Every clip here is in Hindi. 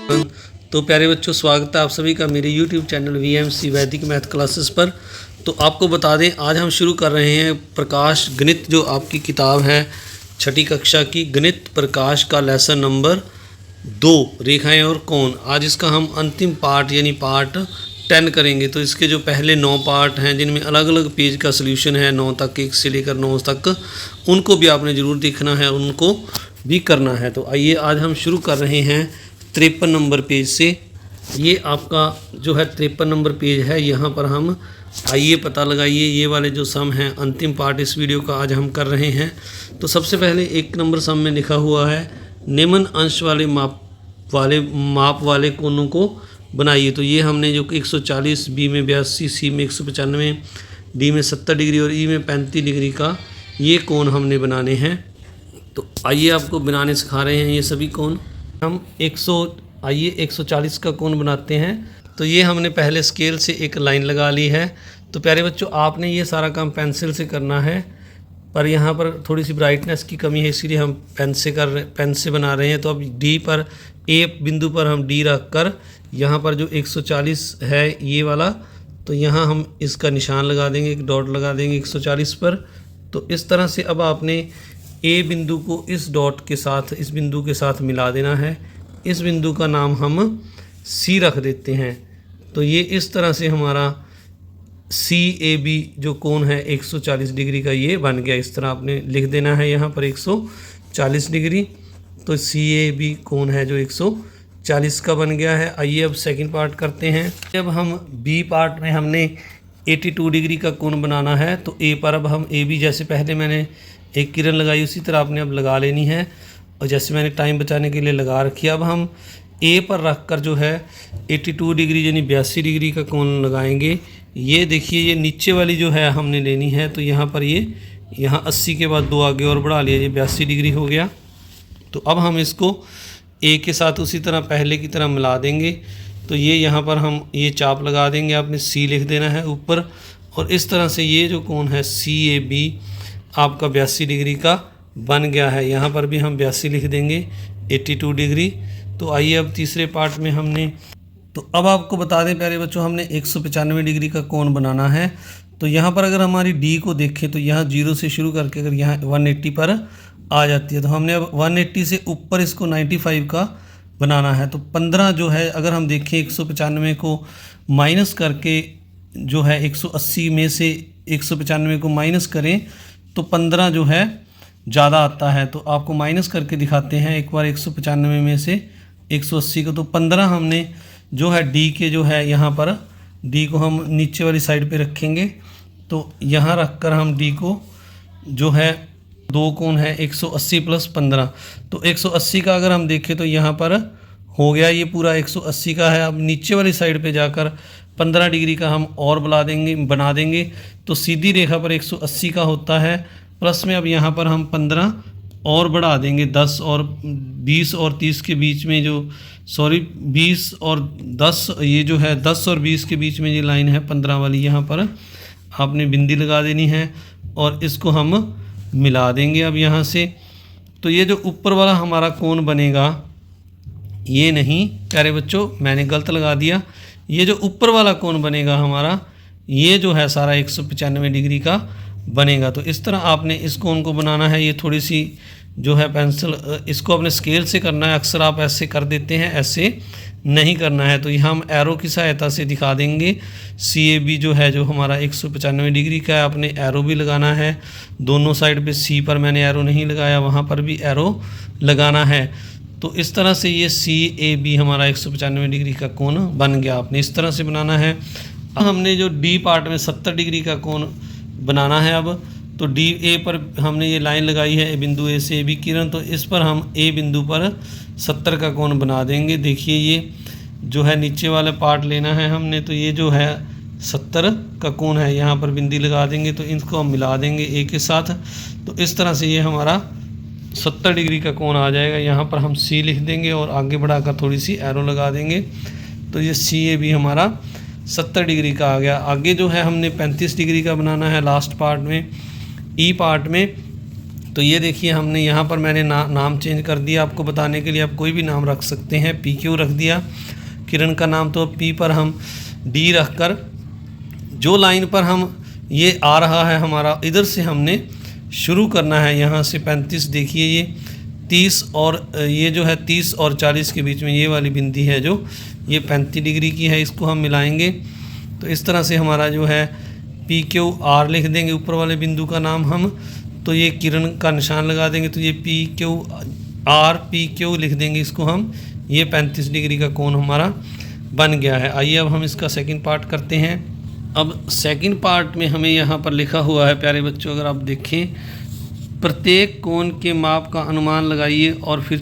तो प्यारे बच्चों, स्वागत है आप सभी का मेरे YouTube चैनल VMC वैदिक मैथ क्लासेस पर। तो आपको बता दें, आज हम शुरू कर रहे हैं प्रकाश गणित, जो आपकी किताब है छठी कक्षा की गणित प्रकाश का लेसन नंबर 2 रेखाएं और कोण। आज इसका हम अंतिम पार्ट यानी पार्ट 10 करेंगे। तो इसके जो पहले 9 पार्ट हैं, जिनमें अलग अलग पेज का सलूशन है 9 तक, 1 से लेकर 9 तक, उनको भी आपने ज़रूर देखना है, उनको भी करना है। तो आइए आज हम शुरू कर रहे हैं 53 नंबर पेज से। ये आपका जो है 53 नंबर पेज है। यहाँ पर हम आइए पता लगाइए, ये वाले जो सम हैं, अंतिम पार्ट इस वीडियो का आज हम कर रहे हैं। तो सबसे पहले 1 नंबर सम में लिखा हुआ है, निम्न अंश वाले माप वाले कोणों को बनाइए। तो ये हमने जो 140, बी में 82, सी में 195, डी में 70 डिग्री और ई में 35 डिग्री का ये कोण हमने बनाने हैं। तो आइए आपको बनाने सिखा रहे हैं ये सभी कोण। हम 140 का कोण बनाते हैं। तो ये हमने पहले स्केल से एक लाइन लगा ली है। तो प्यारे बच्चों, आपने ये सारा काम पेंसिल से करना है, पर यहाँ पर थोड़ी सी ब्राइटनेस की कमी है, इसीलिए हम पेन से बना रहे हैं। तो अब डी पर, ए बिंदु पर हम डी रख कर, यहाँ पर जो 140 है ये वाला, तो यहाँ हम इसका निशान लगा देंगे, एक डॉट लगा देंगे 140 पर। तो इस तरह से अब आपने ए बिंदु को इस डॉट के साथ, इस बिंदु के साथ मिला देना है। इस बिंदु का नाम हम सी रख देते हैं। तो ये इस तरह से हमारा CAB जो कोण है 140 डिग्री का, ये बन गया। इस तरह आपने लिख देना है यहाँ पर 140 डिग्री। तो CAB कोण है जो 140 का बन गया है। आइए अब सेकंड पार्ट करते हैं। जब हम बी पार्ट में हमने 82 डिग्री का कोण बनाना है, तो ए पर अब हम AB, जैसे पहले मैंने एक किरण लगाई उसी तरह आपने अब लगा लेनी है, और जैसे मैंने टाइम बचाने के लिए लगा रखी। अब हम ए पर रख कर जो है 82 डिग्री यानी 82 डिग्री का कोण लगाएंगे। ये देखिए, ये नीचे वाली जो है हमने लेनी है। तो यहाँ पर ये, यहाँ 80 के बाद 2 आगे और बढ़ा लिया, ये 82 डिग्री हो गया। तो अब हम इसको ए के साथ उसी तरह पहले की तरह मिला देंगे। तो ये यहाँ पर हम ये चाप लगा देंगे, आपने C लिख देना है ऊपर, और इस तरह से ये जो कोण है CAB आपका 82 डिग्री का बन गया है। यहाँ पर भी हम 82 लिख देंगे, 82 डिग्री। तो आइए अब तीसरे पार्ट में हमने, तो अब आपको बता दें प्यारे बच्चों, हमने 195 डिग्री का कोण बनाना है। तो यहाँ पर अगर हमारी डी को देखें, तो यहाँ 0 से शुरू करके अगर यहाँ 180 पर आ जाती है, तो हमने अब 180 से ऊपर इसको 95 का बनाना है। तो 15 जो है, अगर हम देखें 195 को माइनस करके जो है 180 में से 195 को माइनस करें, तो 15 जो है ज़्यादा आता है। तो आपको माइनस करके दिखाते हैं एक बार 195 में से 180 को। तो 15 हमने जो है डी के जो है, यहाँ पर डी को हम नीचे वाली साइड पे रखेंगे। तो यहाँ रख कर हम डी को जो है, 2 कोण है 180 प्लस 15, तो 180 का अगर हम देखें तो यहाँ पर हो गया, ये पूरा 180 का है। अब नीचे वाली साइड पे जाकर 15 डिग्री का हम और बना देंगे। तो सीधी रेखा पर 180 का होता है, प्लस में अब यहाँ पर हम 15 और बढ़ा देंगे, 10 और 20 और 30 के बीच में जो, 20 और 10, ये जो है 10 और 20 के बीच में ये लाइन है 15 वाली, यहाँ पर आपने बिंदी लगा देनी है और इसको हम मिला देंगे अब यहाँ से। तो ये जो ऊपर वाला हमारा कोण बनेगा, ये नहीं प्यारे बच्चों, मैंने गलत लगा दिया। ये जो ऊपर वाला कोण बनेगा हमारा, ये जो है सारा 195 डिग्री का बनेगा। तो इस तरह आपने इस कोण को बनाना है। ये थोड़ी सी जो है पेंसिल, इसको अपने स्केल से करना है। अक्सर आप ऐसे कर देते हैं, ऐसे नहीं करना है। तो यहाँ हम एरो की सहायता से दिखा देंगे। CAB जो है, जो हमारा 195 डिग्री का है, आपने एरो भी लगाना है दोनों साइड पे। C पर मैंने एरो नहीं लगाया, वहाँ पर भी एरो लगाना है। तो इस तरह से ये CAB हमारा 195 डिग्री का कोण बन गया। आपने इस तरह से बनाना है। अब हमने जो डी पार्ट में 70 डिग्री का कोण बनाना है। अब तो DA पर हमने ये लाइन लगाई है, बिंदु A से AB किरण, तो इस पर हम A बिंदु पर 70 का कोण बना देंगे। देखिए, ये जो है नीचे वाला पार्ट लेना है हमने। तो ये जो है 70 का कोण है, यहाँ पर बिंदी लगा देंगे। तो इनको हम मिला देंगे A के साथ। तो इस तरह से ये हमारा 70 डिग्री का कोण आ जाएगा। यहाँ पर हम C लिख देंगे और आगे बढ़ाकर थोड़ी सी एरो लगा देंगे। तो ये CAB हमारा 70 डिग्री का आ गया। आगे जो है हमने 35 डिग्री का बनाना है लास्ट पार्ट में, ई पार्ट में। तो ये देखिए हमने यहाँ पर मैंने नाम चेंज कर दिया आपको बताने के लिए। आप कोई भी नाम रख सकते हैं। PQ रख दिया किरण का नाम, तो P पर हम D रख कर जो लाइन पर हम ये आ रहा है हमारा, इधर से हमने शुरू करना है। यहाँ से 35 देखिए ये 30 और ये जो है 30 और 40 के बीच में ये वाली बिंदी है जो ये 35 डिग्री की है, इसको हम मिलाएंगे। तो इस तरह से हमारा जो है PQR लिख देंगे ऊपर वाले बिंदु का नाम हम। तो ये किरण का निशान लगा देंगे, तो ये PQR PQ लिख देंगे इसको हम। ये 35 डिग्री का कोण हमारा बन गया है। आइए अब हम इसका सेकंड पार्ट करते हैं। अब सेकंड पार्ट में हमें यहाँ पर लिखा हुआ है प्यारे बच्चों, अगर आप देखें, प्रत्येक कोण के माप का अनुमान लगाइए और फिर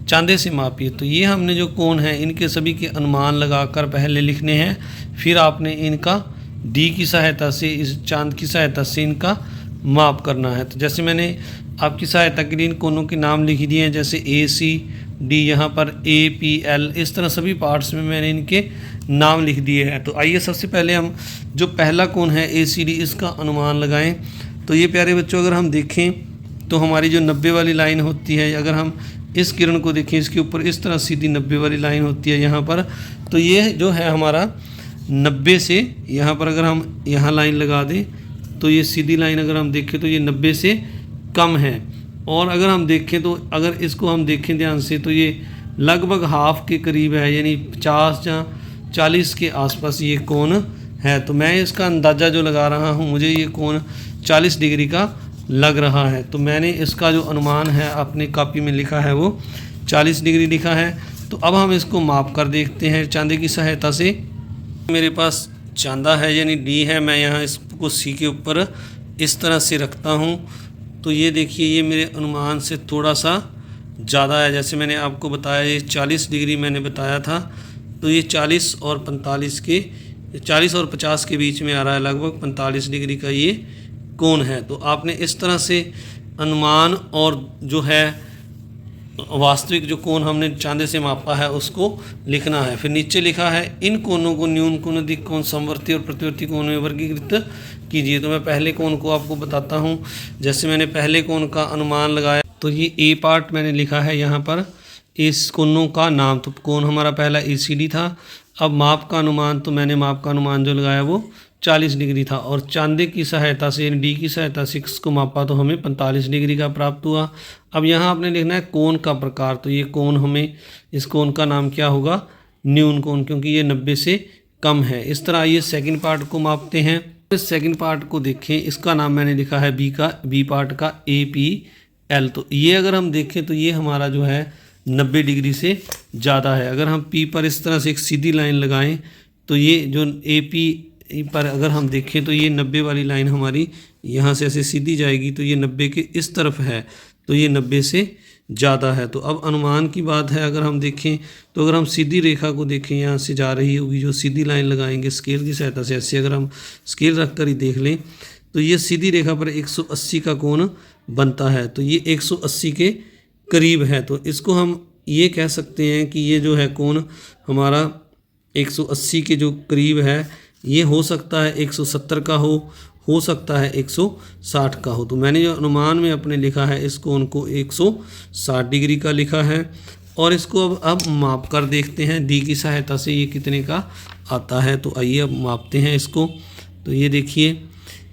चांदे से मापिए। तो ये हमने जो कोण है इनके सभी के अनुमान लगाकर पहले लिखने हैं, फिर आपने इनका D की सहायता से, इस चांद की सहायता से इनका माप करना है। तो जैसे मैंने आपकी सहायता के लिए इन कोनों के नाम लिख दिए हैं, जैसे ACD, यहाँ पर APL, इस तरह सभी पार्ट्स में मैंने इनके नाम लिख दिए हैं। तो आइए सबसे पहले हम जो पहला कोण है ACD, इसका अनुमान लगाएं। तो ये प्यारे बच्चों अगर हम देखें तो हमारी जो 90 वाली लाइन होती है, अगर हम इस किरण को देखें, इसके ऊपर इस तरह सीधी 90 वाली लाइन होती है यहाँ पर। तो ये जो है हमारा 90 से यहाँ पर अगर हम यहाँ लाइन लगा दें तो ये सीधी लाइन अगर हम देखें तो ये 90 से कम है। और अगर हम देखें तो अगर इसको हम देखें ध्यान से तो ये लगभग हाफ के करीब है, यानी 50 या 40 के आसपास ये कोण है। तो मैं इसका अंदाज़ा जो लगा रहा हूँ, मुझे ये कोण 40 डिग्री का लग रहा है। तो मैंने इसका जो अनुमान है अपनी कॉपी में लिखा है वो 40 डिग्री लिखा है। तो अब हम इसको माप कर देखते हैं चांदे की सहायता से। मेरे पास चांदा है यानी D है, मैं यहाँ इसको C के ऊपर इस तरह से रखता हूँ। तो ये देखिए ये मेरे अनुमान से थोड़ा सा ज़्यादा है। जैसे मैंने आपको बताया ये 40 डिग्री मैंने बताया था, तो ये 40 और 50 के बीच में आ रहा है, लगभग 45 डिग्री का ये कोण है। तो आपने इस तरह से अनुमान और जो है वास्तविक जो कोण हमने चांदे से मापा है उसको लिखना है। फिर नीचे लिखा है इन कोणों को न्यून कोण, अधिक कोण, समवर्ती और प्रतिवर्ती कोण में वर्गीकृत कीजिए। तो मैं पहले कोण को आपको बताता हूँ। जैसे मैंने पहले कोण का अनुमान लगाया तो ये A पार्ट मैंने लिखा है यहाँ पर, इस कोणों का नाम। तो कोण हमारा पहला ACD था। अब माप का अनुमान, तो मैंने माप का अनुमान जो लगाया वो 40 डिग्री था और चांदे की सहायता से यानी D की सहायता से इसको मापा तो हमें 45 डिग्री का प्राप्त हुआ। अब यहाँ आपने लिखना है कोण का प्रकार। तो ये कोण हमें, इस कोण का नाम क्या होगा, न्यून कोण, क्योंकि ये 90 से कम है। इस तरह ये सेकंड पार्ट को मापते हैं। इस सेकंड पार्ट को देखें, इसका नाम मैंने लिखा है B पार्ट का APL। तो ये अगर हम देखें तो ये हमारा जो है 90 डिग्री से ज़्यादा है। अगर हम P पर इस तरह से एक सीधी लाइन लगाएं तो ये जो AP पर अगर हम देखें तो ये 90 वाली लाइन हमारी यहाँ से ऐसे सीधी जाएगी, तो ये 90 के इस तरफ है, तो ये 90 से ज़्यादा है। तो अब अनुमान की बात है, अगर हम देखें तो अगर हम सीधी रेखा को देखें, यहाँ से जा रही होगी जो सीधी लाइन लगाएंगे स्केल की सहायता से, ऐसे अगर हम स्केल रख कर ही देख लें तो ये सीधी रेखा पर 180 का कोण बनता है। तो ये 180 के करीब है। तो इसको हम ये कह सकते हैं कि ये जो है कोण हमारा 180 के जो करीब है, ये हो सकता है 170 का हो सकता है 160 का हो। तो मैंने जो अनुमान में अपने लिखा है इस कोण को 160 डिग्री का लिखा है। और इसको अब माप कर देखते हैं D की सहायता से ये कितने का आता है। तो आइए अब मापते हैं इसको। तो ये देखिए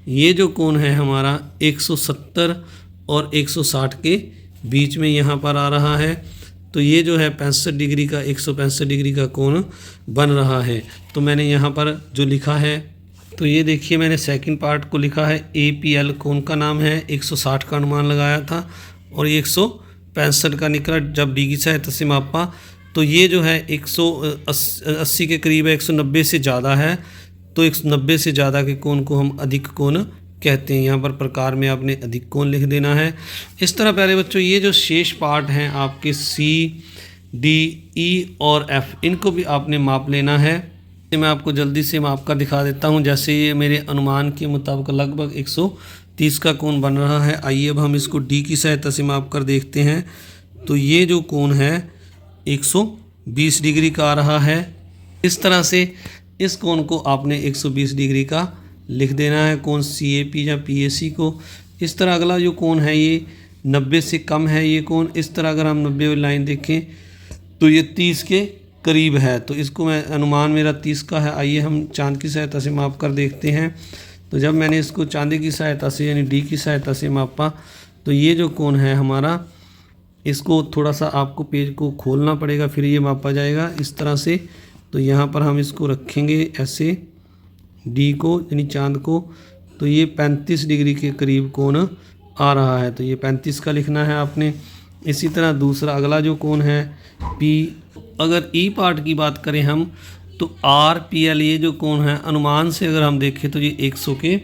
ये जो कोण है हमारा 170 और 160 के बीच में यहाँ पर आ रहा है। तो ये जो है 65 डिग्री का 165 डिग्री का कोण बन रहा है। तो मैंने यहाँ पर जो लिखा है, तो ये देखिए मैंने सेकंड पार्ट को लिखा है APL, कोण का नाम है, 160 का अनुमान लगाया था और ये 165 का निकला जब D की सहायता से मापा। तो ये जो है 180 के करीब है, 190 से ज़्यादा है। तो 190 से ज़्यादा के कोण को हम अधिक कोण कहते हैं। यहाँ पर प्रकार में आपने अधिक कोण लिख देना है। इस तरह प्यारे बच्चों ये जो शेष पार्ट हैं आपके C, D, E और F, इनको भी आपने माप लेना है। मैं आपको जल्दी से माप कर दिखा देता हूँ। जैसे ये मेरे अनुमान के मुताबिक लगभग 130 का कोण बन रहा है। आइए अब हम इसको D की सहायता से माप कर देखते हैं। तो ये जो कोण है 120 डिग्री का आ रहा है। इस तरह से इस कोण को आपने 120 डिग्री का लिख देना है। कोण CAP या PAC को इस तरह अगला जो कोण है ये 90 से कम है ये कोण। इस तरह अगर हम 90 वाली लाइन देखें तो ये 30 के करीब है। तो इसको मैं अनुमान मेरा 30 का है। आइए हम चांद की सहायता से माप कर देखते हैं। तो जब मैंने इसको चांदी की सहायता से यानी डी की सहायता से मापा तो ये जो कोण है हमारा, इसको थोड़ा सा आपको पेज को खोलना पड़ेगा, फिर ये मापा जाएगा इस तरह से। तो यहाँ पर हम इसको रखेंगे ऐसे डी को यानी चांद को, तो ये 35 डिग्री के करीब कोण आ रहा है। तो ये 35 का लिखना है आपने। इसी तरह दूसरा अगला जो कोण है पी, अगर ई पार्ट की बात करें हम तो आर पी एल ये जो कोण है अनुमान से अगर हम देखें तो ये 100 के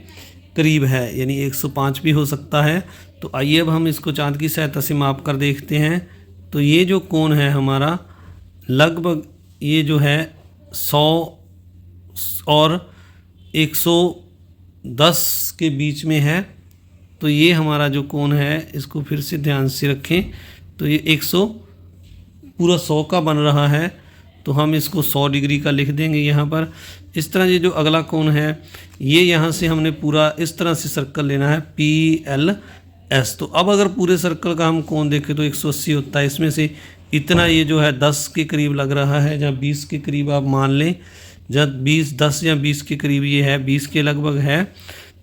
करीब है, यानी 105 भी हो सकता है। तो आइए अब हम इसको चांद की सहायता से माप कर देखते हैं। तो ये जो कोण है हमारा लगभग ये जो है 100 और 110 के बीच में है। तो ये हमारा जो कोण है इसको फिर से ध्यान से रखें, तो ये 100 पूरा 100 का बन रहा है। तो हम इसको 100 डिग्री का लिख देंगे यहाँ पर। इस तरह ये जो अगला कोण है ये यहाँ से हमने पूरा इस तरह से सर्कल लेना है PLS। तो अब अगर पूरे सर्कल का हम कोण देखें तो 180 होता है। इसमें से इतना ये जो है 10 के करीब लग रहा है, जहाँ 20 के करीब आप मान लें, जब 10 या 20 के करीब ये है, 20 के लगभग है।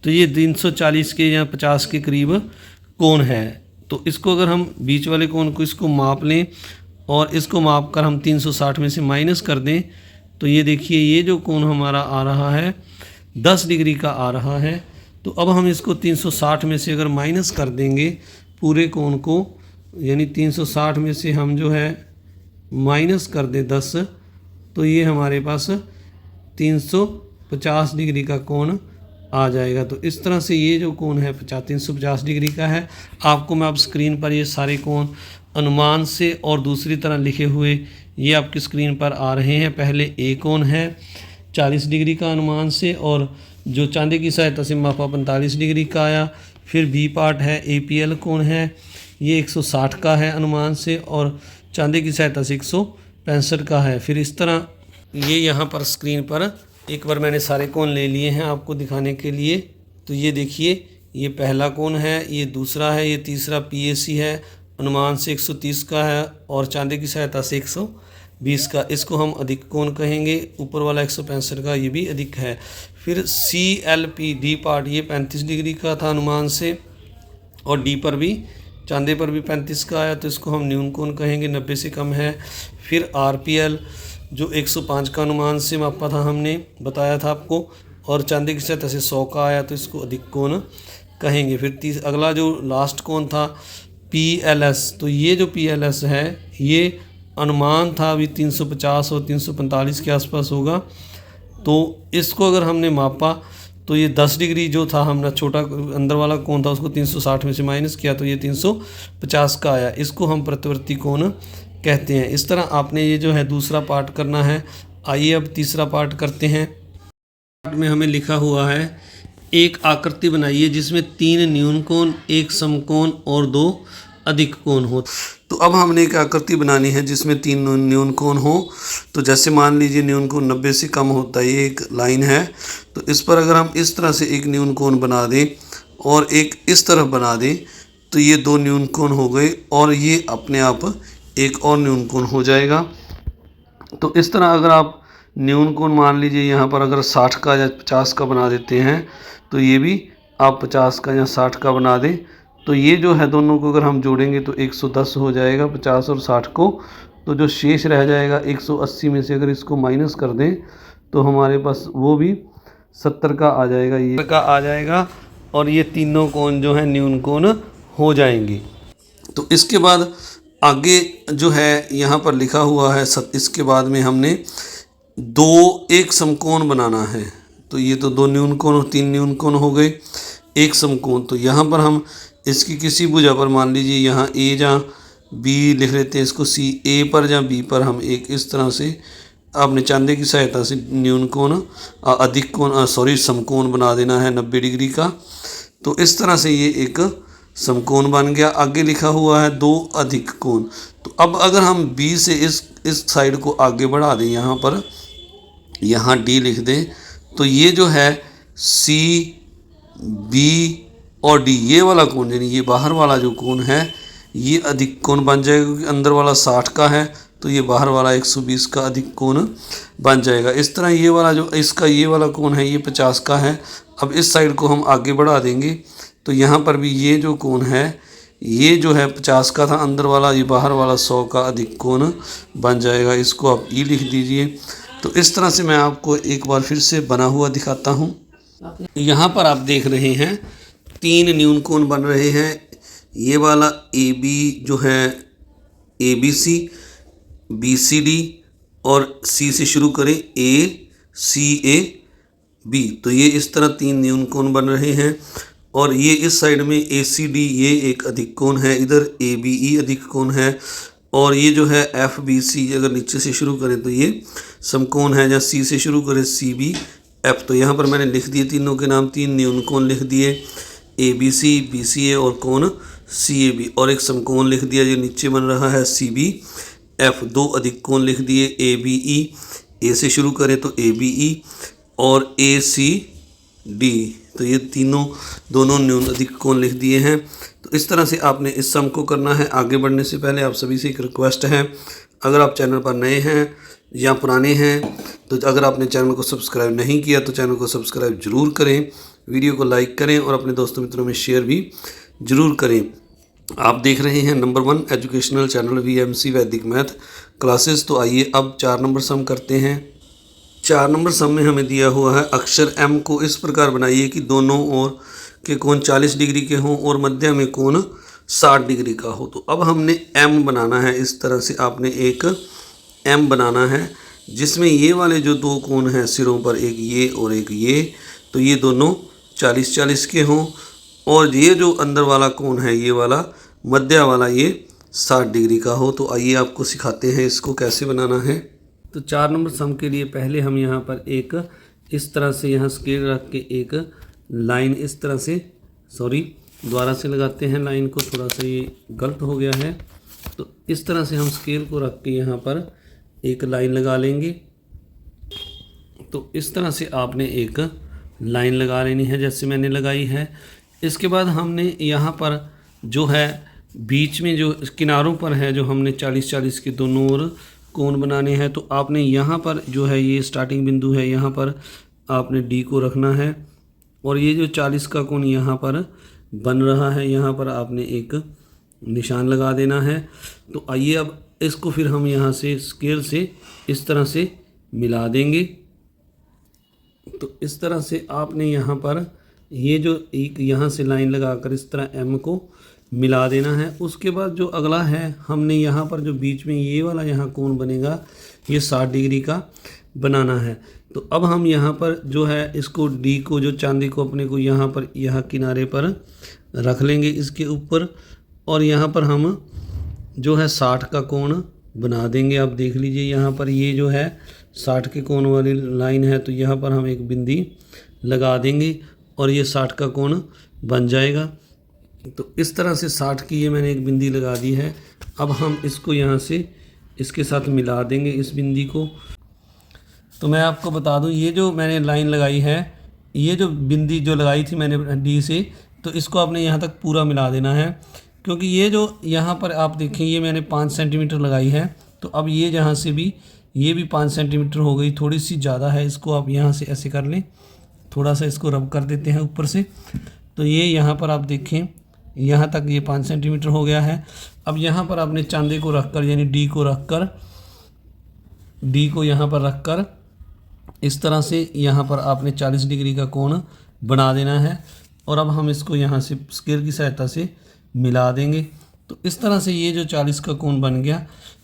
तो ये 340 के या 50 के करीब कोण है। तो इसको अगर हम बीच वाले कोण को इसको माप लें और इसको माप कर हम 360 में से माइनस कर दें तो ये देखिए ये जो कोण हमारा आ रहा है 10 डिग्री का आ रहा है। तो अब हम इसको 360 में से अगर माइनस कर देंगे पूरे कोण को, यानी 360 में से हम जो है माइनस कर दें 10, तो ये हमारे पास 350 डिग्री का कोण आ जाएगा। तो इस तरह से ये जो कोण है 350 डिग्री का है। आपको मैं अब स्क्रीन पर ये सारे कोण अनुमान से और दूसरी तरह लिखे हुए ये आपकी स्क्रीन पर आ रहे हैं। पहले ए कोण है 40 डिग्री का अनुमान से, और जो चांदी की सहायता से मापा 45 डिग्री का आया। फिर बी पार्ट है APL कोण है, ये 160 का है अनुमान से, और चांदी की सहायता से 165 का है। फिर इस तरह ये यहाँ पर स्क्रीन पर एक बार मैंने सारे कोण ले लिए हैं आपको दिखाने के लिए। तो ये देखिए ये पहला कोण है, ये दूसरा है, ये तीसरा PAC है, अनुमान से 130 का है और चांदी की सहायता से 120 का। इसको हम अधिक कोण कहेंगे। ऊपर वाला 165 का ये भी अधिक है। फिर CLP डी पार्ट ये 35 डिग्री का था अनुमान से, और डी पर भी चांदी पर भी 35 का आया, तो इसको हम न्यून कोण कहेंगे, 90 से कम है। फिर RPL जो 105 का अनुमान से मापा था, हमने बताया था आपको, और चांदी की सहायता से 100 का आया, तो इसको अधिक कोण कहेंगे। फिर अगला जो लास्ट कोण था PLS, तो ये जो PLS है ये अनुमान था अभी 350 और 345 के आसपास होगा। तो इसको अगर हमने मापा तो ये 10 डिग्री जो था हमारा छोटा अंदर वाला कोण था उसको 360 में से माइनस किया तो ये 350 का आया। इसको हम प्रतिवर्ती कोण कहते हैं। इस तरह आपने ये जो है दूसरा पार्ट करना है। आइए अब तीसरा पार्ट करते हैं। पार्ट में हमें लिखा हुआ है एक आकृति बनाइए जिसमें 3 न्यून कोण, 1 समकोण और 2 अधिक कोण हो। तो अब हमने एक आकृति बनानी है जिसमें 3 न्यून कोण हो। तो जैसे मान लीजिए न्यून कोण 90 से कम होता है, ये एक लाइन है। तो इस पर अगर हम इस तरह से एक न्यून कोण बना दें और एक इस तरफ बना दें तो ये 2 न्यून कोण हो गए, और ये अपने आप एक और न्यून कोण हो जाएगा। तो इस तरह अगर आप न्यून कोण मान लीजिए यहाँ पर अगर 60 का या 50 का बना देते हैं तो ये भी आप 50 का या 60 का बना दें, तो ये जो है दोनों को अगर हम जोड़ेंगे तो 110 हो जाएगा 50 और 60 को। तो जो शेष रह जाएगा 180 में से अगर इसको माइनस कर दें तो हमारे पास वो भी 70 का आ जाएगा, ये का आ जाएगा, और ये तीनों कोण जो है न्यून कोण हो जाएंगे। तो इसके बाद आगे जो है यहाँ पर लिखा हुआ है इसके बाद में हमने 1 समकोण बनाना है। तो ये तो 2 न्यून कोण 3 न्यून कोण हो गए, 1 समकोण। तो यहाँ पर हम इसकी किसी भुजा पर मान लीजिए यहाँ A जहाँ B लिख लेते हैं, इसको C A पर जहाँ B पर हम एक इस तरह से आपने चांदी की सहायता से न्यून कोण अधिक कोण समकोण बना देना है 90 डिग्री का। तो इस तरह से ये एक समकोण बन गया। आगे लिखा हुआ है 2 अधिक कोण। तो अब अगर हम B से इस साइड को आगे बढ़ा दें, यहाँ पर यहाँ D लिख दें, तो ये जो है C B और डी, ये वाला कोण यानी ये बाहर वाला जो कोण है ये अधिक कोण बन जाएगा, क्योंकि अंदर वाला 60 का है तो ये बाहर वाला 120 का अधिक कोण बन जाएगा। इस तरह ये वाला जो इसका ये वाला कोण है ये 50 का है। अब इस साइड को हम आगे बढ़ा देंगे तो यहाँ पर भी ये जो कोण है ये जो है 50 का था अंदर वाला, ये बाहर वाला 100 का अधिक कोण बन जाएगा। इसको आप ई लिख दीजिए। तो इस तरह से मैं आपको एक बार फिर से बना हुआ दिखाता हूँ। यहाँ पर आप देख रहे हैं 3 न्यून कोण बन रहे हैं। ये वाला ए बी जो है A B C, B C D और सी से शुरू करें ए सी ए बी, तो ये इस तरह 3 न्यून कोण बन रहे हैं। और ये इस साइड में ए सी डी ये एक अधिक कोण है, इधर ए बी ई अधिक कोण है। और ये जो है एफ बी सी अगर नीचे से शुरू करें तो ये समकोण है, जहाँ सी से शुरू करें सी बी एफ। तो यहाँ पर मैंने लिख दिए तीनों के नाम, 3 न्यून कोण लिख दिए, ए बी सी ए और कोण सी ए बी, और एक समकोण लिख दिया जो नीचे बन रहा है सी बी एफ। 2 अधिक कोण लिख दिए ए बी ई, ए से शुरू करें तो ए बी ई और ए सी डी, तो ये दोनों न्यून अधिक कोण लिख दिए हैं। तो इस तरह से आपने इस सम को करना है। आगे बढ़ने से पहले आप सभी से एक रिक्वेस्ट है, अगर आप चैनल पर नए हैं या पुराने हैं तो अगर आपने चैनल को सब्सक्राइब नहीं किया तो चैनल को सब्सक्राइब ज़रूर करें, वीडियो को लाइक करें और अपने दोस्तों मित्रों में शेयर भी ज़रूर करें। आप देख रहे हैं नंबर 1 एजुकेशनल चैनल VMC वैदिक मैथ क्लासेस। तो आइए अब 4 नंबर सम करते हैं। 4 नंबर सम में हमें दिया हुआ है अक्षर M को इस प्रकार बनाइए कि दोनों ओर के कोण 40 डिग्री के हों और मध्य में कोण 60 डिग्री का हो। तो अब हमने M बनाना है। इस तरह से आपने एक M बनाना है जिसमें ये वाले जो 2 कोण हैं सिरों पर, एक ये और एक ये, तो ये दोनों 40-40 के हों। और ये जो अंदर वाला कोण है ये वाला मध्य वाला ये 60 डिग्री का हो। तो आइए आपको सिखाते हैं इसको कैसे बनाना है। तो 4 नंबर सम के लिए पहले हम यहाँ पर एक इस तरह से यहाँ स्केल रख के एक लाइन इस तरह से दोबारा से लगाते हैं लाइन को, थोड़ा सा ये गलत हो गया है। तो इस तरह से हम स्केल को रख के यहाँ पर एक लाइन लगा लेंगे। तो इस तरह से आपने एक लाइन लगा लेनी है जैसे मैंने लगाई है। इसके बाद हमने यहाँ पर जो है बीच में जो किनारों पर है जो हमने 40-40 के दोनों ओर कोण बनाने हैं। तो आपने यहाँ पर जो है ये स्टार्टिंग बिंदु है, यहाँ पर आपने डी को रखना है और ये जो 40 का कोण यहाँ पर बन रहा है यहाँ पर आपने एक निशान लगा देना है। तो आइए अब इसको फिर हम यहाँ से स्केल से इस तरह से मिला देंगे। तो इस तरह से आपने यहाँ पर ये जो एक यहाँ से लाइन लगाकर इस तरह M को मिला देना है। उसके बाद जो अगला है हमने यहाँ पर जो बीच में ये वाला यहाँ कोण बनेगा ये 60 डिग्री का बनाना है। तो अब हम यहाँ पर जो है इसको डी को जो चांदी को अपने को यहाँ पर किनारे पर रख लेंगे इसके ऊपर, और यहाँ पर हम जो है 60 का कोण बना देंगे। आप देख लीजिए यहाँ पर ये जो है 60 के कोण वाली लाइन है, तो यहाँ पर हम एक बिंदी लगा देंगे और ये 60 का कोण बन जाएगा। तो इस तरह से 60 की ये मैंने एक बिंदी लगा दी है। अब हम इसको यहाँ से इसके साथ मिला देंगे इस बिंदी को। तो मैं आपको बता दूं ये जो मैंने लाइन लगाई है, ये जो बिंदी जो लगाई थी मैंने डी से, तो इसको आपने यहाँ तक पूरा मिला देना है। क्योंकि ये जो यहाँ पर आप देखें ये मैंने 5 सेंटीमीटर लगाई है। तो अब ये जहाँ से भी ये भी 5 सेंटीमीटर हो गई, थोड़ी सी ज़्यादा है। इसको आप यहाँ से ऐसे कर लें, थोड़ा सा इसको रब कर देते हैं ऊपर से। तो ये यहाँ पर आप देखें यहाँ तक ये 5 सेंटीमीटर हो गया है। अब यहाँ पर आपने चांदी को रख कर यानी डी को यहाँ पर रख कर इस तरह से यहाँ पर आपने 40 डिग्री का कोण बना देना है। और अब हम इसको यहाँ से स्केल की सहायता से मिला देंगे। तो इस तरह से ये जो 40 का कोण बन गया,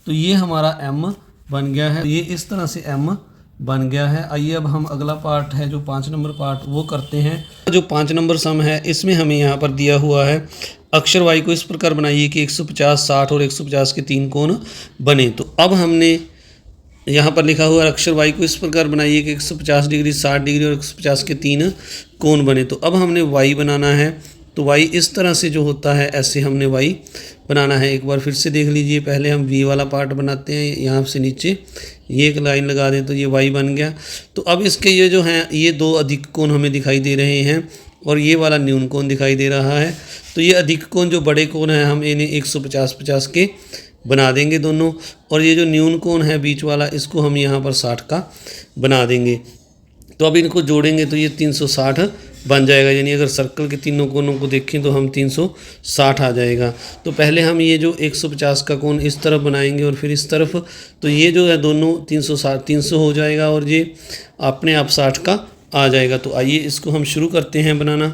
तो ये हमारा M बन गया है। ये इस तरह से M बन गया है। आइए अब हम अगला पार्ट है जो 5 नंबर पार्ट वो करते हैं। जो 5 नंबर सम है इसमें हमें यहाँ पर दिया हुआ है अक्षर Y को इस प्रकार बनाइए कि 150, 60 और 150 के 3 कोण बने। तो अब हमने यहाँ पर लिखा हुआ है अक्षर Y को इस प्रकार बनाइए कि 150 डिग्री, 60 डिग्री और 150 के 3 कोण बने। तो अब हमने Y बनाना है। तो Y इस तरह से जो होता है ऐसे हमने Y बनाना है। एक बार फिर से देख लीजिए, पहले हम V वाला पार्ट बनाते हैं, यहाँ से नीचे ये एक लाइन लगा दें तो ये Y बन गया। तो अब इसके ये जो हैं ये 2 अधिक कोण हमें दिखाई दे रहे हैं, और ये वाला न्यून कोण दिखाई दे रहा है। तो ये अधिक कोण जो बड़े कोण हैं हम इन्हें 150-50 के बना देंगे दोनों, और ये जो न्यून कोण है बीच वाला इसको हम यहाँ पर 60 का बना देंगे। तो अब इनको जोड़ेंगे तो ये 360 बन जाएगा, यानी अगर सर्कल के तीनों कोनों को देखें तो हम 360 आ जाएगा। तो पहले हम ये जो 150 का कोण इस तरफ बनाएंगे और फिर इस तरफ, तो ये जो है दोनों 300 हो जाएगा और ये अपने आप 60 का आ जाएगा। तो आइए इसको हम शुरू करते हैं बनाना।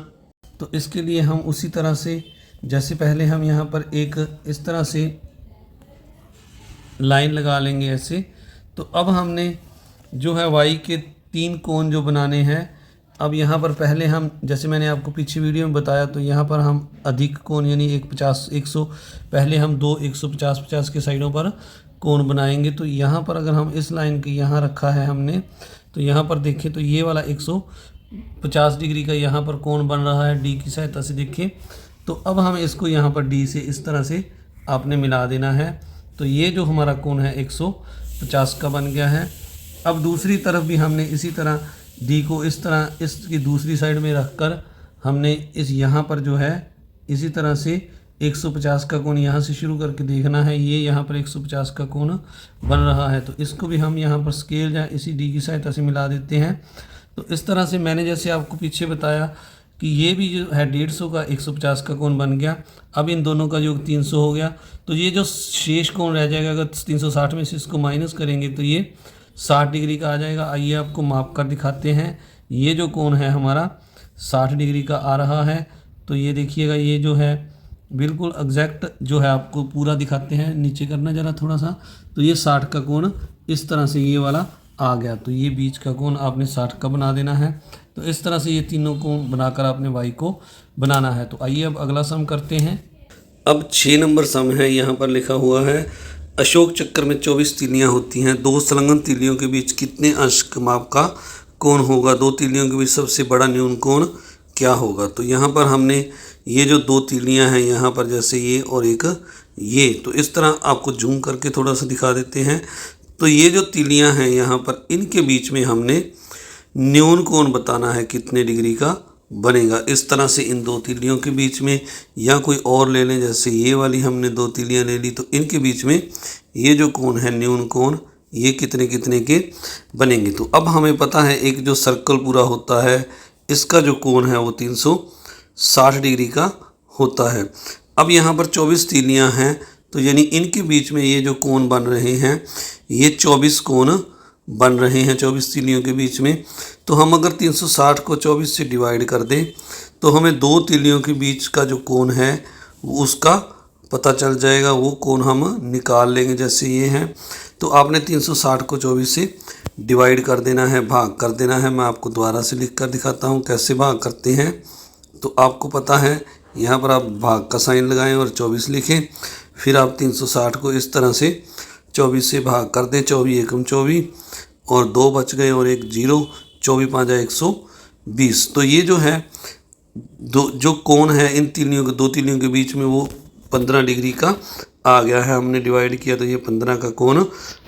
तो इसके लिए हम उसी तरह से जैसे पहले हम यहाँ पर एक इस तरह से लाइन लगा लेंगे ऐसे। तो अब हमने जो है वाई के 3 कोण जो बनाने हैं, अब यहाँ पर पहले हम जैसे मैंने आपको पीछे वीडियो में बताया, तो यहाँ पर हम अधिक कोण यानी 100 पहले हम 150-50 के साइडों पर कोण बनाएंगे। तो यहाँ पर अगर हम इस लाइन के यहाँ रखा है हमने, तो यहाँ पर देखें तो ये वाला 150 डिग्री का यहाँ पर कोण बन रहा है डी की सहायता से देखें। तो अब हम इसको यहाँ पर डी से इस तरह से आपने मिला देना है। तो ये जो हमारा कोण है 150 का बन गया है। अब दूसरी तरफ भी हमने इसी तरह डी को इस तरह इसकी दूसरी साइड में रखकर हमने इस यहाँ पर जो है इसी तरह से 150 का कोण यहाँ से शुरू करके देखना है। ये यहाँ पर 150 का कोण बन रहा है, तो इसको भी हम यहाँ पर स्केल या इसी डी की सहायता से मिला देते हैं। तो इस तरह से मैंने जैसे आपको पीछे बताया कि ये भी जो है 150 का 150 का कोण बन गया। अब इन दोनों का योग 300 हो गया। तो ये जो शेष कोण रह जाएगा, अगर 360 में से इसको माइनस करेंगे तो ये 60 डिग्री का आ जाएगा। आइए आपको माप कर दिखाते हैं। ये जो कोण है हमारा 60 डिग्री का आ रहा है। तो ये देखिएगा, ये जो है बिल्कुल एग्जैक्ट जो है आपको पूरा दिखाते हैं। नीचे करना ज़रा थोड़ा सा। तो ये 60 का कोण इस तरह से ये वाला आ गया। तो ये बीच का कोण आपने 60 का बना देना है। तो इस तरह से ये तीनों कोण बनाकर आपने वाई को बनाना है। तो आइए अब अगला सम करते हैं। अब 6 नंबर सम है। यहाँ पर लिखा हुआ है अशोक चक्र में 24 तीलियाँ होती हैं। 2 संलग्न तीलियों के बीच कितने अंश माप का कोण होगा? 2 तीलियों के बीच सबसे बड़ा न्यून कोण क्या होगा? तो यहाँ पर हमने ये जो 2 तीलियाँ हैं यहाँ पर जैसे ये और एक ये, तो इस तरह आपको जूम करके थोड़ा सा दिखा देते हैं। तो ये जो तीलियाँ हैं यहाँ पर इनके बीच में हमने न्यून कोण बताना है कितने डिग्री का बनेगा। इस तरह से इन 2 तीलियों के बीच में, या कोई और ले लें जैसे ये वाली हमने 2 तीलियाँ ले ली, तो इनके बीच में ये जो कोण है न्यून कोण ये कितने कितने के बनेंगे। तो अब हमें पता है एक जो सर्कल पूरा होता है इसका जो कोण है वो 360 डिग्री का होता है। अब यहाँ पर 24 तीलियाँ हैं, तो यानी इनके बीच में ये जो कोण बन रहे हैं ये 24 कोण बन रहे हैं 24 तीलियों के बीच में। तो हम अगर 360 को 24 से डिवाइड कर दें तो हमें 2 तीलियों के बीच का जो कोण है उसका पता चल जाएगा। वो कोण हम निकाल लेंगे जैसे ये हैं। तो आपने 360 को 24 से डिवाइड कर देना है, भाग कर देना है। मैं आपको दोबारा से लिख कर दिखाता हूँ कैसे भाग करते हैं। तो आपको पता है यहाँ पर आप भाग का साइन लगाएं और 24 लिखें। फिर आप 360 को इस तरह से 24 से भाग कर दें। 24 एकम 24 और 2 बच गए और 1 0, 24 5 120। तो ये जो है जो कोण है इन तीलियों के 2 तीलियों के बीच में वो 15 डिग्री का आ गया है। हमने डिवाइड किया तो ये 15 का कोण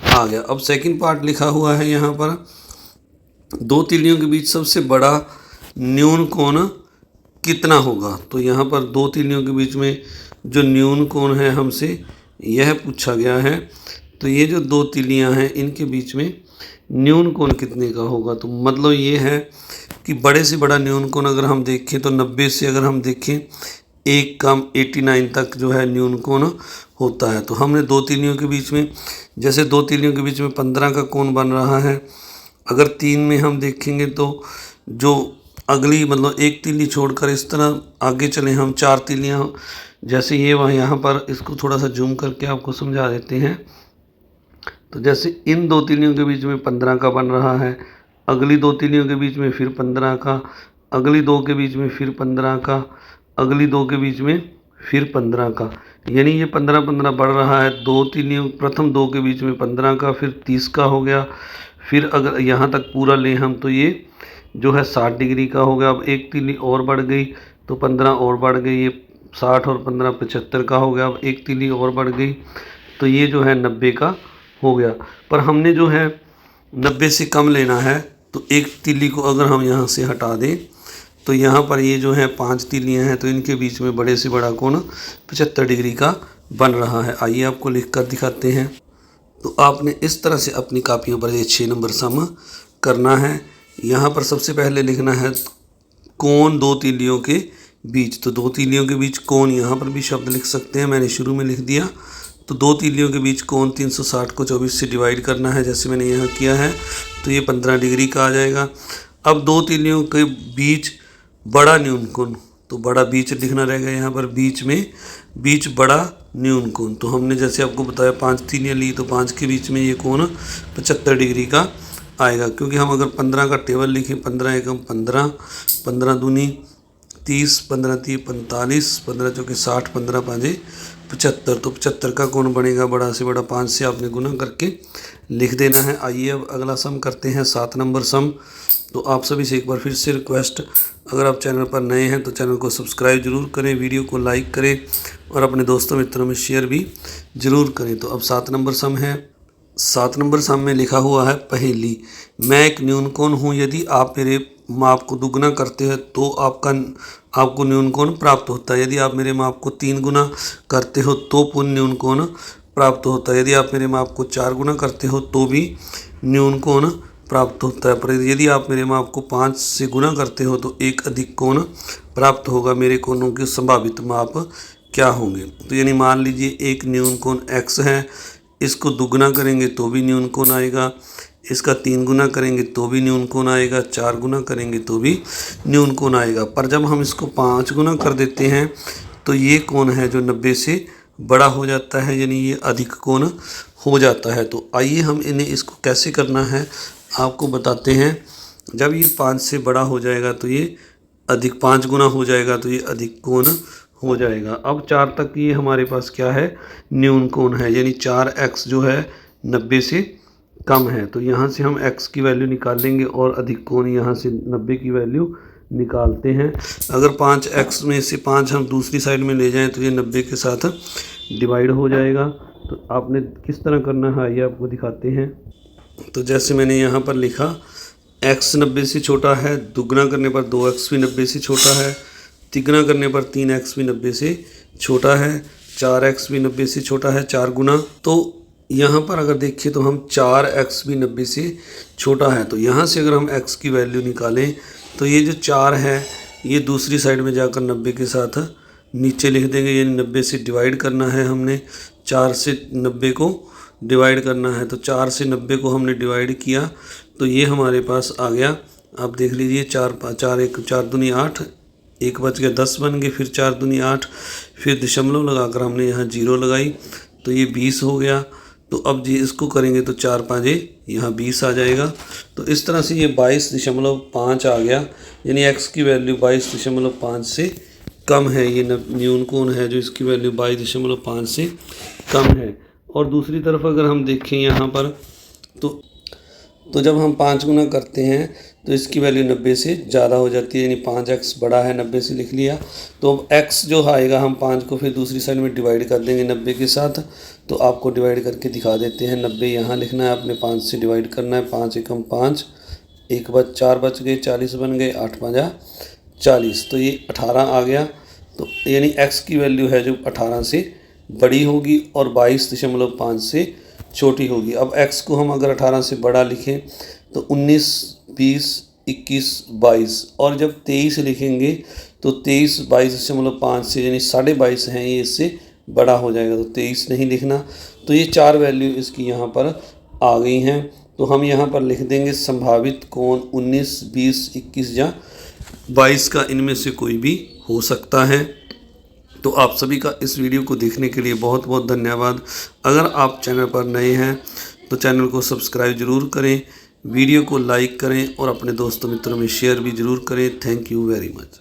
आ गया। अब सेकंड पार्ट लिखा हुआ है यहाँ पर 2 तीलियों के बीच सबसे बड़ा न्यून कोण कितना होगा? तो यहाँ पर 2 तीलियों के बीच में जो न्यून कोण है हमसे यह पूछा गया है। तो ये जो 2 तीलियाँ हैं इनके बीच में न्यून कोण कितने का होगा? तो मतलब ये है कि बड़े से बड़ा न्यून कोण अगर हम देखें तो 90 से अगर हम देखें 1 कम 89 तक जो है न्यून कोण होता है। तो हमने 2 तीलियों के बीच में, जैसे 2 तीलियों के बीच में 15 का कोण बन रहा है, अगर 3 में हम देखेंगे तो जो अगली मतलब 1 तीली छोड़कर इस तरह आगे चले हम 4 तीलियाँ, जैसे ये वहाँ यहाँ पर इसको थोड़ा सा जूम करके आपको समझा देते हैं। तो जैसे इन 2 तीलियों के बीच में 15 का बन रहा है, अगली 2 तीलियों के बीच में फिर 15 का, अगली 2 के बीच में फिर 15 का, अगली 2 के बीच में फिर 15 का, यानी ये 15-15 बढ़ रहा है। 2 तीलियों प्रथम 2 के बीच में 15 का, फिर 30 का हो गया। फिर अगर यहाँ तक पूरा लें हम तो ये जो है 60 डिग्री का हो गया। अब 1 तीली और बढ़ गई तो 15 और बढ़ गई, ये 60 और 15 75 का हो गया। अब 1 तीली और बढ़ गई तो ये जो है 90 का हो गया। पर हमने जो है 90 से कम लेना है, तो 1 तीली को अगर हम यहाँ से हटा दें तो यहाँ पर ये जो है 5 तीलियाँ हैं, तो इनके बीच में बड़े से बड़ा कोण 75 डिग्री का बन रहा है। आइए आपको लिख कर दिखाते हैं। तो आपने इस तरह से अपनी कापियों पर ये 6 नंबर सम करना है। यहाँ पर सबसे पहले लिखना है कोण 2 तीलियों के बीच। तो 2 तीलियों के बीच कोण, यहाँ पर भी शब्द लिख सकते हैं, मैंने शुरू में लिख दिया। तो 2 तीलियों के बीच कोण 360 को 24 से डिवाइड करना है, जैसे मैंने यहाँ किया है। तो ये 15 डिग्री का आ जाएगा। अब 2 तीलियों के बीच बड़ा न्यून कोण, तो बड़ा बीच लिखना रहेगा यहाँ पर, बीच बड़ा न्यून कोण। तो हमने जैसे आपको बताया 5 तीलियाँ ली, तो 5 के बीच में ये कोण 75 डिग्री का आएगा। क्योंकि हम अगर 15 का टेबल लिखें, 15 एकम 15, 15 दूनी 30, 15 तीय 45, 15 चौके 60, 15 पाँचे 75। तो 75 का कोण बनेगा बड़ा से बड़ा 5 से आपने गुना करके लिख देना है। आइए अब अगला सम करते हैं, 7 नंबर सम। तो आप सभी से एक बार फिर से रिक्वेस्ट, अगर आप चैनल पर नए हैं तो चैनल को सब्सक्राइब जरूर करें, वीडियो को लाइक करें और अपने दोस्तों मित्रों में शेयर भी ज़रूर करें। तो अब 7 नंबर सम है। 7 नंबर सम में लिखा हुआ है पहेली, मैं एक न्यून कोण हूँ, यदि आप मेरे माप को दुगना करते हैं तो आपको न्यून कोण प्राप्त होता है। यदि आप मेरे माप को 3 गुना करते हो तो पुनः न्यून कोण प्राप्त होता है। यदि आप मेरे माप को 4 गुना करते हो तो भी न्यून कोण प्राप्त होता है। पर यदि आप मेरे माप को 5 से गुना करते हो तो एक अधिक कोण प्राप्त होगा। मेरे कोणों के संभावित माप क्या होंगे? तो यानी मान लीजिए एक न्यून कोण x है, इसको दुगना करेंगे तो भी न्यून कोण आएगा, इसका 3 गुना करेंगे तो भी न्यून कोण आएगा, 4 गुना करेंगे तो भी न्यून कोण आएगा। पर जब हम इसको 5 गुना कर देते हैं तो ये कोण है जो 90 से बड़ा हो जाता है, यानी ये अधिक कोण हो जाता है। तो आइए हम इसको कैसे करना है आपको बताते हैं। जब ये 5 से बड़ा हो जाएगा तो ये अधिक 5 गुना हो जाएगा, तो ये अधिक कोण हो जाएगा। अब 4 तक ये हमारे पास क्या है? न्यून कोण है, यानी 4x जो है 90 से कम है। तो यहाँ से हम x की वैल्यू निकाल लेंगे और अधिक कोण यहाँ से 90 की वैल्यू निकालते हैं। अगर 5x में से 5 हम दूसरी साइड में ले जाएं तो ये 90 के साथ डिवाइड हो जाएगा। तो आपने किस तरह करना है ये आपको दिखाते हैं। तो जैसे मैंने यहाँ पर लिखा, x 90 से छोटा है, दुगना करने पर 2x भी 90 से छोटा है, तिगुना करने पर 3x भी 90 से छोटा है, 4x भी 90 से छोटा है 4 गुना। तो यहाँ पर अगर देखिए तो हम 4x भी 90 से छोटा है। तो यहाँ से अगर हम x की वैल्यू निकालें तो ये जो 4 है ये दूसरी साइड में जाकर 90 के साथ नीचे लिख देंगे, यानी 90 से डिवाइड करना है हमने, 4 से 90 को डिवाइड करना है। तो 4 से 90 को हमने डिवाइड किया तो ये हमारे पास आ गया। आप देख लीजिए, 4 दूनी 8, 1 बच गया 10 बन गए, फिर 4 दूनी 8, फिर दशमलव लगाकर हमने यहाँ 0 लगाई तो ये 20 हो गया। तो अब जी इसको करेंगे तो 4 पाँचे यहाँ 20 आ जाएगा। तो इस तरह से ये 22.5 आ गया, यानी x की वैल्यू 22.5 से कम है। ये न्यून कोण है जो इसकी वैल्यू 22.5 से कम है। और दूसरी तरफ अगर हम देखें यहाँ पर तो जब हम 5 गुना करते हैं तो इसकी वैल्यू 90 से ज़्यादा हो जाती है, यानी 5x बड़ा है, 90 से लिख लिया। तो अब x जो आएगा, हम 5 को फिर दूसरी साइड में डिवाइड कर देंगे 90 के साथ। तो आपको डिवाइड करके दिखा देते हैं। 90 यहाँ लिखना है आपने, 5 से डिवाइड करना है, 5 एकम 5, 4 बच गए, 40 बन गए, 8 पाँचा 40। तो ये 18 आ गया। तो यानी x की वैल्यू है जो 18 से बड़ी होगी और 22.5 से छोटी होगी। अब x को हम अगर 18 से बड़ा लिखें तो 19, 20, 21, 22, और जब 23 लिखेंगे तो 23 22.5 से यानी 22.5 हैं, ये इससे बड़ा हो जाएगा। तो 23 नहीं लिखना। तो ये 4 वैल्यू इसकी यहाँ पर आ गई हैं। तो हम यहाँ पर लिख देंगे संभावित कोण 19, 20, 21 या 22 का इनमें से कोई भी हो सकता है। तो आप सभी का इस वीडियो को देखने के लिए बहुत बहुत धन्यवाद। अगर आप चैनल पर नए हैं तो चैनल को सब्सक्राइब ज़रूर करें, वीडियो को लाइक करें और अपने दोस्तों मित्रों में शेयर भी ज़रूर करें। Thank you very much.